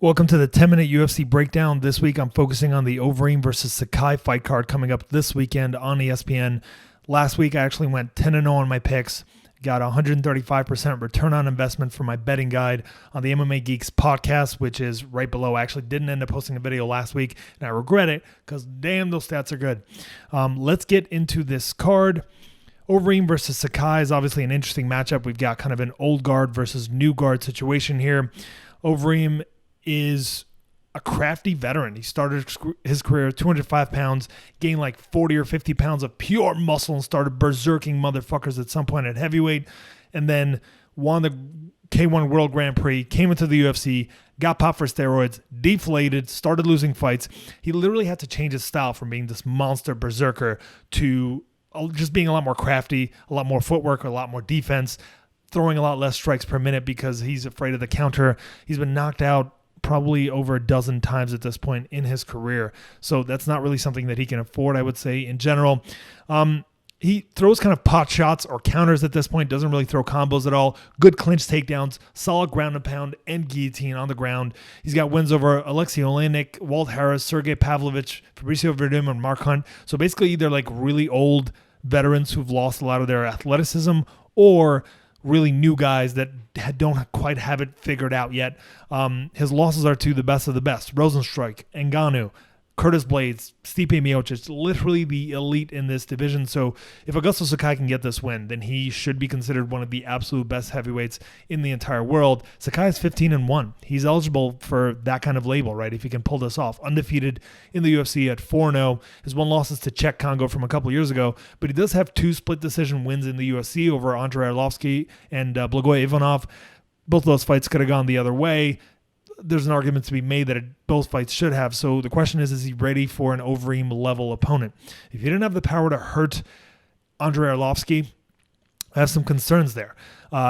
Welcome to the 10-minute UFC breakdown. This week I'm focusing on the Overeem versus Sakai fight card coming up this weekend on ESPN. Last week I actually went 10-0 on my picks. Got 135% return on investment for my betting guide on the MMA Geeks podcast, which is right below. I actually didn't end up posting a video last week, and I regret it because damn, those stats are good. Let's get into this card. Overeem versus Sakai is obviously an interesting matchup. We've got kind of an old guard versus new guard situation here. Overeem is a crafty veteran. He started his career at 205 pounds, gained like 40 or 50 pounds of pure muscle and started berserking motherfuckers at some point at heavyweight, and then won the K1 World Grand Prix, came into the UFC, got popped for steroids, deflated, started losing fights. He literally had to change his style from being this monster berserker to just being a lot more crafty, a lot more footwork, a lot more defense, throwing a lot less strikes per minute because he's afraid of the counter. He's been knocked out probably over a dozen times at this point in his career. So that's not really something that he can afford, I would say, in general. He throws kind of pot shots or counters at this point, doesn't really throw combos at all. Good clinch takedowns, solid ground and pound, and guillotine on the ground. He's got wins over Alexei Oleinik, Walt Harris, Sergey Pavlovich, Fabricio Verdum, and Mark Hunt. So basically either like really old veterans who've lost a lot of their athleticism or really new guys that don't quite have it figured out yet. His losses are to the best of the best. Rosenstruik, Ngannou, Curtis Blades, Stipe Miocic, literally the elite in this division. So if Augusto Sakai can get this win, then he should be considered one of the absolute best heavyweights in the entire world. Sakai is 15-1. He's eligible for that kind of label, right? If he can pull this off. Undefeated in the UFC at 4-0. His one loss is to Czech Congo from a couple years ago, but he does have two split decision wins in the UFC over Andrei Arlovski and Blagoy Ivanov. Both of those fights could have gone the other way. There's an argument to be made that both fights should have. So the question is he ready for an Overeem level opponent? If he didn't have the power to hurt Andrei Arlovski, I have some concerns there.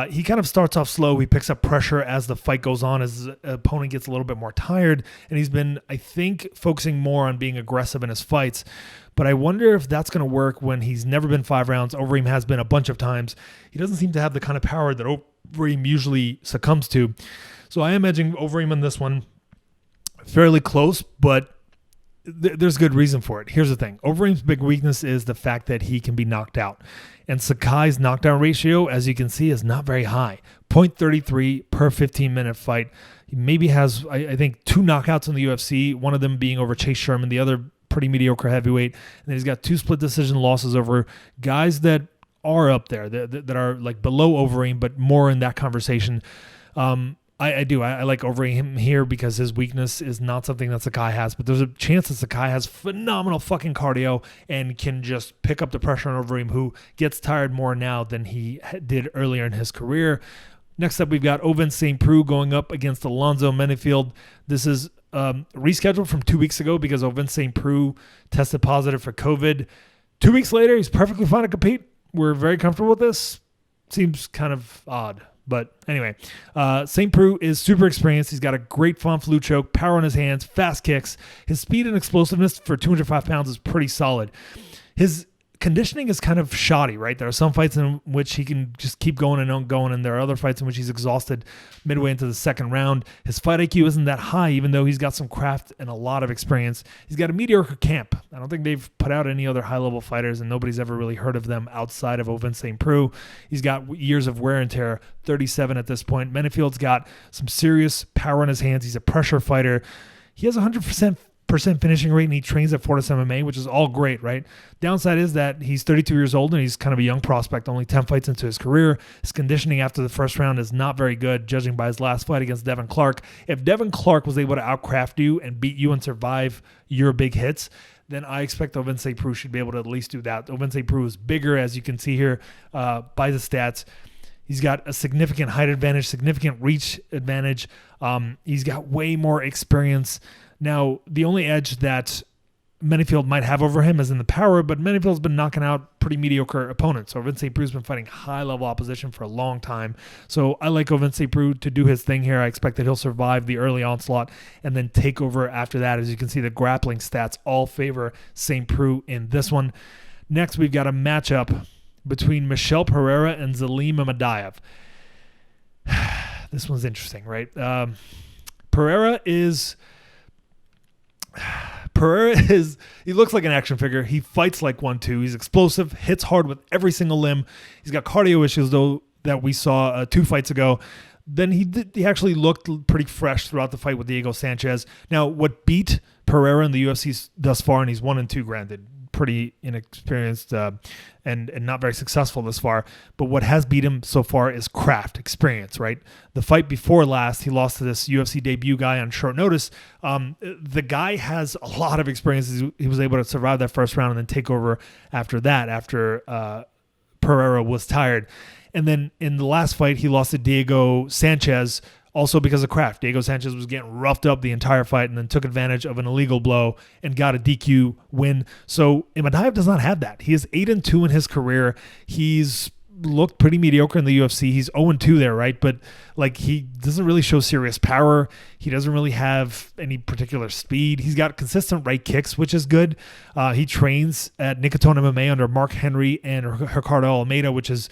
He kind of starts off slow. He picks up pressure as the fight goes on, as his opponent gets a little bit more tired. And he's been, I think, focusing more on being aggressive in his fights. But I wonder if that's going to work when he's never been 5 rounds. Overeem has been a bunch of times. He doesn't seem to have the kind of power that Overeem usually succumbs to. So I am edging Overeem on this one fairly close, but there's good reason for it. Here's the thing. Overeem's big weakness is the fact that he can be knocked out. And Sakai's knockdown ratio, as you can see, is not very high. 0.33 per 15-minute fight. He maybe has, I think, 2 knockouts in the UFC, one of them being over Chase Sherman, the other pretty mediocre heavyweight. And then he's got 2 split decision losses over guys that are up there, that are like below Overeem, but more in that conversation. I do. I like Overeem here because his weakness is not something that Sakai has, but there's a chance that Sakai has phenomenal fucking cardio and can just pick up the pressure on Overeem, who gets tired more now than he did earlier in his career. Next up, we've got Ovince Preux going up against Alonzo Menifield. This is rescheduled from 2 weeks ago because Ovince Preux tested positive for COVID. 2 weeks later, he's perfectly fine to compete. We're very comfortable with this. Seems kind of odd. But anyway, St. Preux is super experienced. He's got a great front flu choke, power in his hands, fast kicks. His speed and explosiveness for 205 pounds is pretty solid. His conditioning is kind of shoddy, right? There are some fights in which he can just keep going and going, and there are other fights in which he's exhausted midway into the second round. His fight IQ isn't that high, even though he's got some craft and a lot of experience. He's got a mediocre camp. I don't think they've put out any other high-level fighters, and nobody's ever really heard of them outside of Ovince Preux. He's got years of wear and tear, 37 at this point. Menifield's got some serious power in his hands. He's a pressure fighter. He has 100% finishing rate, and he trains at Fortis MMA, which is all great, right? Downside is that he's 32 years old and he's kind of a young prospect, only 10 fights into his career. His conditioning after the first round is not very good, judging by his last fight against Devin Clark. If Devin Clark was able to outcraft you and beat you and survive your big hits, then I expect Ovince Preux should be able to at least do that. Ovince Preux is bigger, as you can see here by the stats. He's got a significant height advantage, significant reach advantage. He's got way more experience. Now, the only edge that Menifield might have over him is in the power, but Menifield's been knocking out pretty mediocre opponents. So Ovince Preux's been fighting high-level opposition for a long time. So I like Ovince Preux to do his thing here. I expect that he'll survive the early onslaught and then take over after that. As you can see, the grappling stats all favor St. Preux in this one. Next, we've got a matchup between Michel Pereira and Zelim Imadaev. This one's interesting, right? Pereira is, he looks like an action figure. He fights like one too. He's explosive, hits hard with every single limb. He's got cardio issues though that we saw 2 fights ago. Then he actually looked pretty fresh throughout the fight with Diego Sanchez. Now, what beat Pereira in the UFC thus far, and he's 1-2, granted, pretty inexperienced and not very successful this far. But what has beat him so far is craft, experience, right? The fight before last, he lost to this UFC debut guy on short notice. The guy has a lot of experience. He was able to survive that first round and then take over after that, after Pereira was tired. And then in the last fight, he lost to Diego Sanchez, also because of craft. Diego Sanchez was getting roughed up the entire fight and then took advantage of an illegal blow and got a DQ win. So Imadaev does not have that. He is 8-2 in his career. He's looked pretty mediocre in the UFC. He's 0-2 there, right? But like, he doesn't really show serious power. He doesn't really have any particular speed. He's got consistent right kicks, which is good. He trains at Nicoton MMA under Mark Henry and Ricardo Almeida, which is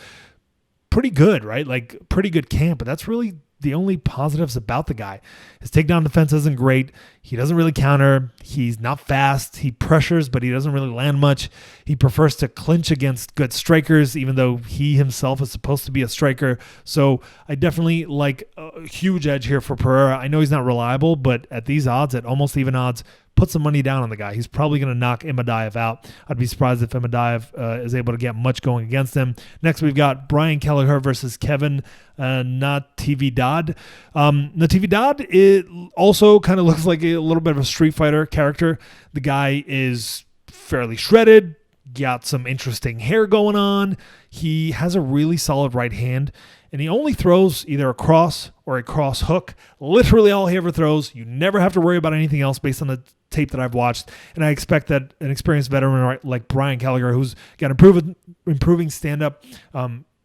pretty good, right? Like, pretty good camp, but that's really the only positives about the guy. His takedown defense isn't great. He doesn't really counter. He's not fast. He pressures, but he doesn't really land much. He prefers to clinch against good strikers, even though he himself is supposed to be a striker. So I definitely like a huge edge here for Pereira. I know he's not reliable, but at these odds, at almost even odds, put some money down on the guy. He's probably going to knock Imadaev out. I'd be surprised if Imadaev is able to get much going against him. Next, we've got Brian Kelleher versus Kevin Natividad. Natividad, it also kind of looks like a little bit of a Street Fighter character. The guy is fairly shredded, got some interesting hair going on. He has a really solid right hand, and he only throws either a cross or a cross hook. Literally all he ever throws. You never have to worry about anything else based on the tape that I've watched, and I expect that an experienced veteran like Brian Kelleher, who's got improving stand-up,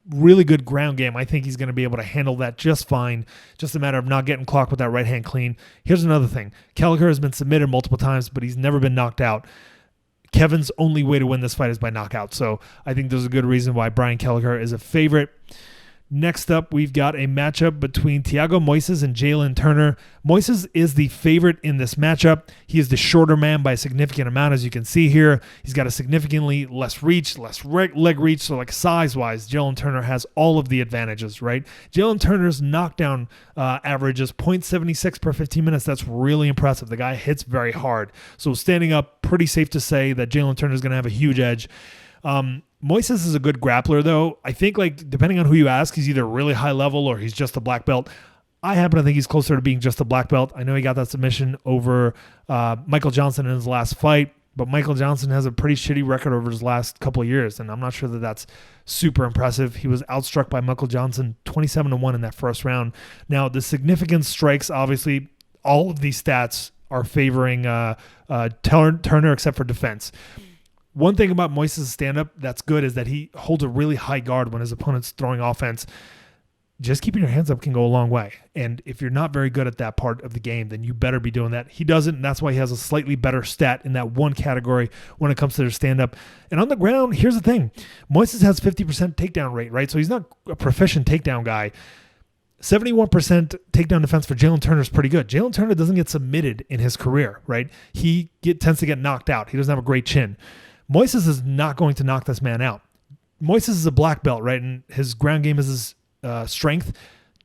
really good ground game, I think he's going to be able to handle that just fine. Just a matter of not getting clocked with that right hand clean. Here's another thing. Kelleher has been submitted multiple times, but he's never been knocked out. Kevin's only way to win this fight is by knockout, so I think there's a good reason why Brian Kelleher is a favorite. Next up, we've got a matchup between Thiago Moises and Jalin Turner. Moises is the favorite in this matchup. He is the shorter man by a significant amount, as you can see here. He's got a significantly less reach, less leg reach, so like size-wise, Jalin Turner has all of the advantages, right? Jalin Turner's knockdown average is 0.76 per 15 minutes. That's really impressive. The guy hits very hard. So standing up, pretty safe to say that Jalin Turner is going to have a huge edge. Moises is a good grappler, though. I think, like, depending on who you ask, he's either really high level or he's just a black belt. I happen to think he's closer to being just a black belt. I know he got that submission over Michael Johnson in his last fight, but Michael Johnson has a pretty shitty record over his last couple of years, and I'm not sure that that's super impressive. He was outstruck by Michael Johnson 27-1 in that first round. Now, the significant strikes, obviously, all of these stats are favoring Turner except for defense. One thing about Moises' stand-up that's good is that he holds a really high guard when his opponent's throwing offense. Just keeping your hands up can go a long way. And if you're not very good at that part of the game, then you better be doing that. He doesn't, and that's why he has a slightly better stat in that one category when it comes to their stand-up. And on the ground, here's the thing. Moises has 50% takedown rate, right? So he's not a proficient takedown guy. 71% takedown defense for Jalin Turner is pretty good. Jalin Turner doesn't get submitted in his career, right? He tends to get knocked out. He doesn't have a great chin. Moises is not going to knock this man out. Moises is a black belt, right? And his ground game is his strength.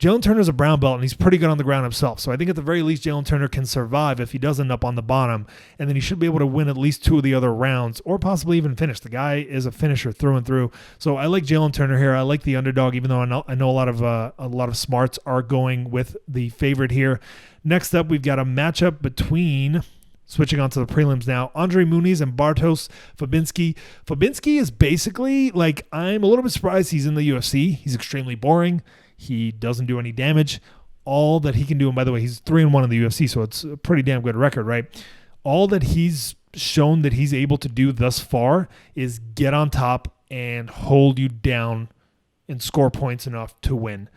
Jalin Turner is a brown belt, and he's pretty good on the ground himself. So I think at the very least, Jalin Turner can survive if he does end up on the bottom, and then he should be able to win at least 2 of the other rounds, or possibly even finish. The guy is a finisher through and through. So I like Jalin Turner here. I like the underdog, even though I know a lot of smarts are going with the favorite here. Next up, we've got a matchup between, switching on to the prelims now, Andre Muniz and Bartosz Fabinski. Fabinski is basically, like, I'm a little bit surprised he's in the UFC. He's extremely boring. He doesn't do any damage. All that he can do, and by the way, he's 3-1 in the UFC, so it's a pretty damn good record, right? All that he's shown that he's able to do thus far is get on top and hold you down and score points enough to win.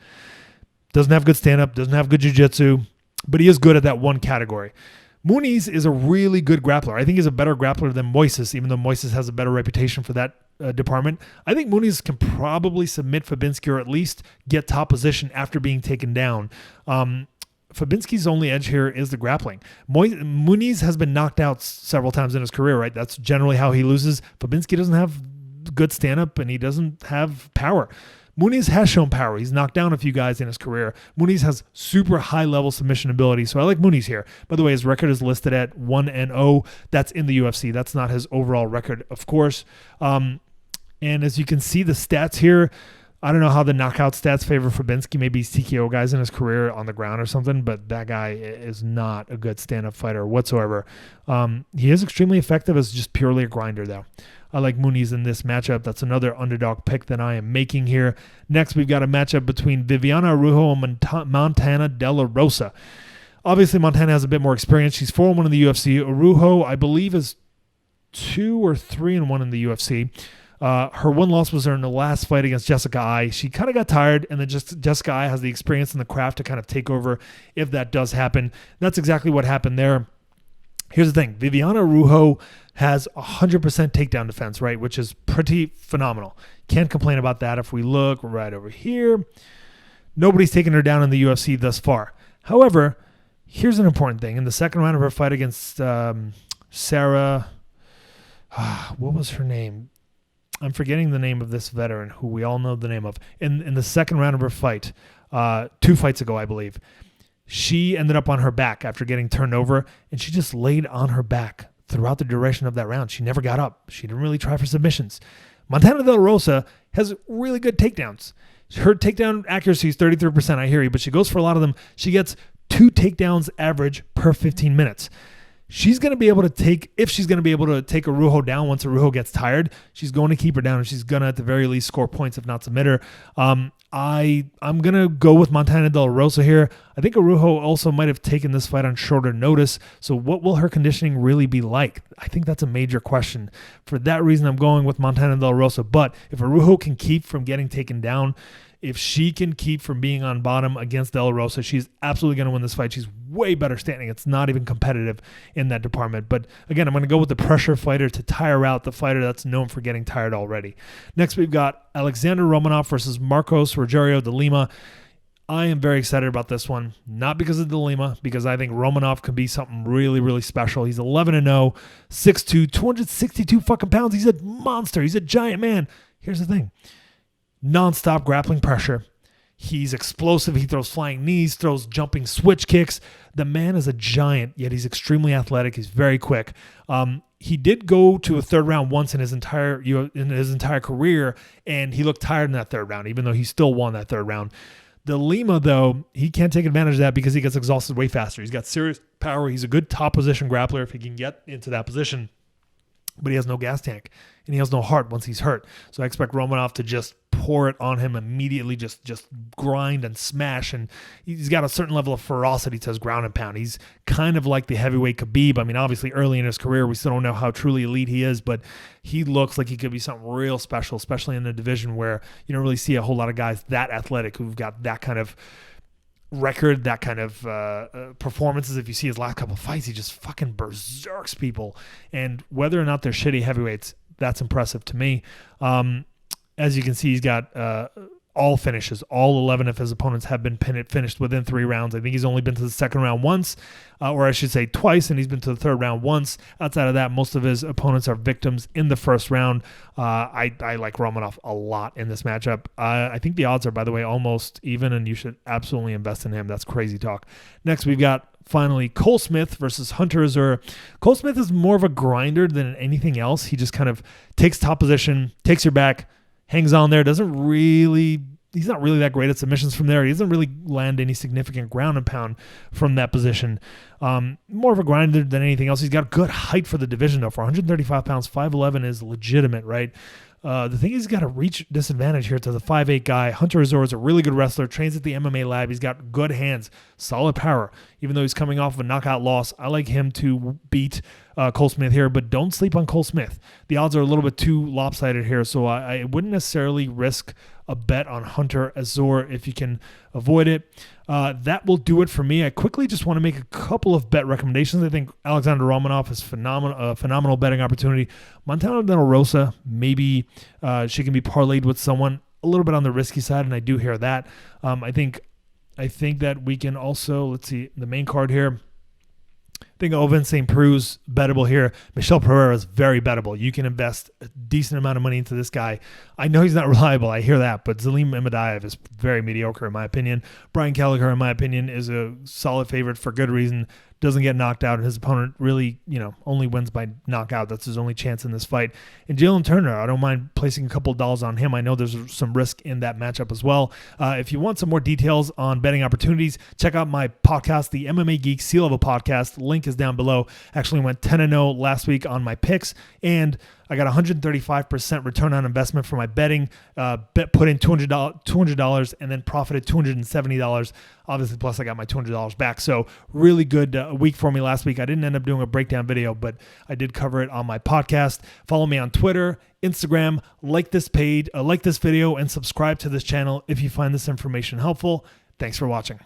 Doesn't have good stand-up, doesn't have good jiu-jitsu, but he is good at that one category. Muniz is a really good grappler. I think he's a better grappler than Moises, even though Moises has a better reputation for that department. I think Muniz can probably submit Fabinski or at least get top position after being taken down. Fabinski's only edge here is the grappling. Muniz has been knocked out several times in his career, right? That's generally how he loses. Fabinski doesn't have good stand-up, and he doesn't have power. Muniz has shown power. He's knocked down a few guys in his career. Muniz has super high-level submission ability, so I like Muniz here. By the way, his record is listed at 1-0. That's in the UFC. That's not his overall record, of course. And as you can see, the stats here, I don't know how the knockout stats favor Fabinski. Maybe he's TKO guys in his career on the ground or something, but that guy is not a good stand-up fighter whatsoever. He is extremely effective as just purely a grinder, though. I like Muniz in this matchup. That's another underdog pick that I am making here. Next, we've got a matchup between Viviana Rujo and Montana De La Rosa. Obviously, Montana has a bit more experience. She's 4-1 in the UFC. Rujo, I believe, is 2 or 3-1 in the UFC. Her one loss was in the last fight against Jessica Ai. She kind of got tired, and then just Jessica Ai has the experience and the craft to kind of take over if that does happen. That's exactly what happened there. Here's the thing. Viviana Rujo has 100% takedown defense, right, which is pretty phenomenal. Can't complain about that. If we look right over here, nobody's taken her down in the UFC thus far. However, here's an important thing. In the second round of her fight against Sarah, what was her name? I'm forgetting the name of this veteran who we all know the name of. In the second round of her fight, 2 fights ago, I believe, she ended up on her back after getting turned over, and she just laid on her back throughout the duration of that round. She never got up. She didn't really try for submissions. Montana De La Rosa has really good takedowns. Her takedown accuracy is 33%, I hear you, but she goes for a lot of them. She gets 2 takedowns average per 15 minutes. She's going to be able to take, if she's going to be able to take Arujo down once Arujo gets tired, she's going to keep her down, and she's going to, at the very least, score points, if not submit her. I'm going to go with Montana De La Rosa here. I think Arujo also might have taken this fight on shorter notice, so what will her conditioning really be like? I think that's a major question. For that reason, I'm going with Montana De La Rosa, but if Arujo can keep from getting taken down, if she can keep from being on bottom against De La Rosa, she's absolutely going to win this fight. She's way better standing. It's not even competitive in that department. But again, I'm going to go with the pressure fighter to tire out the fighter that's known for getting tired already. Next, we've got Alexandr Romanov versus Marcos Rogerio de Lima. I am very excited about this one, not because of de Lima, because I think Romanov can be something really, really special. He's 11-0, 6'2", 262 fucking pounds. He's a monster. He's a giant man. Here's the thing. Non-stop grappling pressure. He's explosive. He throws flying knees, throws jumping switch kicks. The man is a giant, yet he's extremely athletic. He's very quick. He did go to a third round once in his entire career, and he looked tired in that third round, even though he still won that third round. De Lima, though, he can't take advantage of that because he gets exhausted way faster. He's got serious power. He's a good top position grappler if he can get into that position, but he has no gas tank, and he has no heart once he's hurt. So I expect Romanov to just pour it on him immediately, just grind and smash, and he's got a certain level of ferocity to his ground and pound. He's kind of like the heavyweight Khabib. I mean, obviously early in his career, we still don't know how truly elite he is, but he looks like he could be something real special, especially in a division where you don't really see a whole lot of guys that athletic who've got that kind of record, that kind of performances. If you see his last couple of fights, he just fucking berserks people, and whether or not they're shitty heavyweights, that's impressive to me. As you can see, he's got all finishes. All 11 of his opponents have been finished within 3 rounds. I think he's only been to the second round once, or I should say twice, and he's been to the third round once. Outside of that, most of his opponents are victims in the first round. I like Romanov a lot in this matchup. I think the odds are, by the way, almost even, and you should absolutely invest in him. That's crazy talk. Next, we've got finally Cole Smith versus Hunter Azure. Cole Smith is more of a grinder than anything else. He just kind of takes top position, takes your back, hangs on there, he's not really that great at submissions from there. He doesn't really land any significant ground and pound from that position. More of a grinder than anything else. He's got good height for the division, though. For 135 pounds, 5'11" is legitimate, right? The thing is, he's got a reach disadvantage here to the 5'8" guy. Hunter Azure is a really good wrestler, trains at the MMA lab. He's got good hands, solid power. Even though he's coming off of a knockout loss, I like him to beat Cole Smith here, but don't sleep on Cole Smith. The odds are a little bit too lopsided here, so I wouldn't necessarily risk a bet on Hunter Azure if you can avoid it. That will do it for me. I quickly just want to make a couple of bet recommendations. I think Alexandr Romanov is phenomenal betting opportunity. Montana De La Rosa, maybe she can be parlayed with someone a little bit on the risky side, and I do hear that. I think I think that we can also, let's see, the main card here. I think Ovince Preux bettable here. Michel Pereira is very bettable. You can invest a decent amount of money into this guy. I know he's not reliable. I hear that, but Zelim Imadaev is very mediocre in my opinion. Brian Kelleher, in my opinion, is a solid favorite for good reason. Doesn't get knocked out. His opponent really, only wins by knockout. That's his only chance in this fight. And Jalin Turner, I don't mind placing a couple dollars on him. I know there's some risk in that matchup as well. If you want some more details on betting opportunities, check out my podcast, the MMA Geek C-Level Podcast. Link is down below. Actually went 10-0 last week on my picks, and I got 135% return on investment for my betting. Put in $200 and then profited $270. Obviously, plus I got my $200 back. So really good week for me last week. I didn't end up doing a breakdown video, but I did cover it on my podcast. Follow me on Twitter, Instagram, like this page, like this video, and subscribe to this channel if you find this information helpful. Thanks for watching.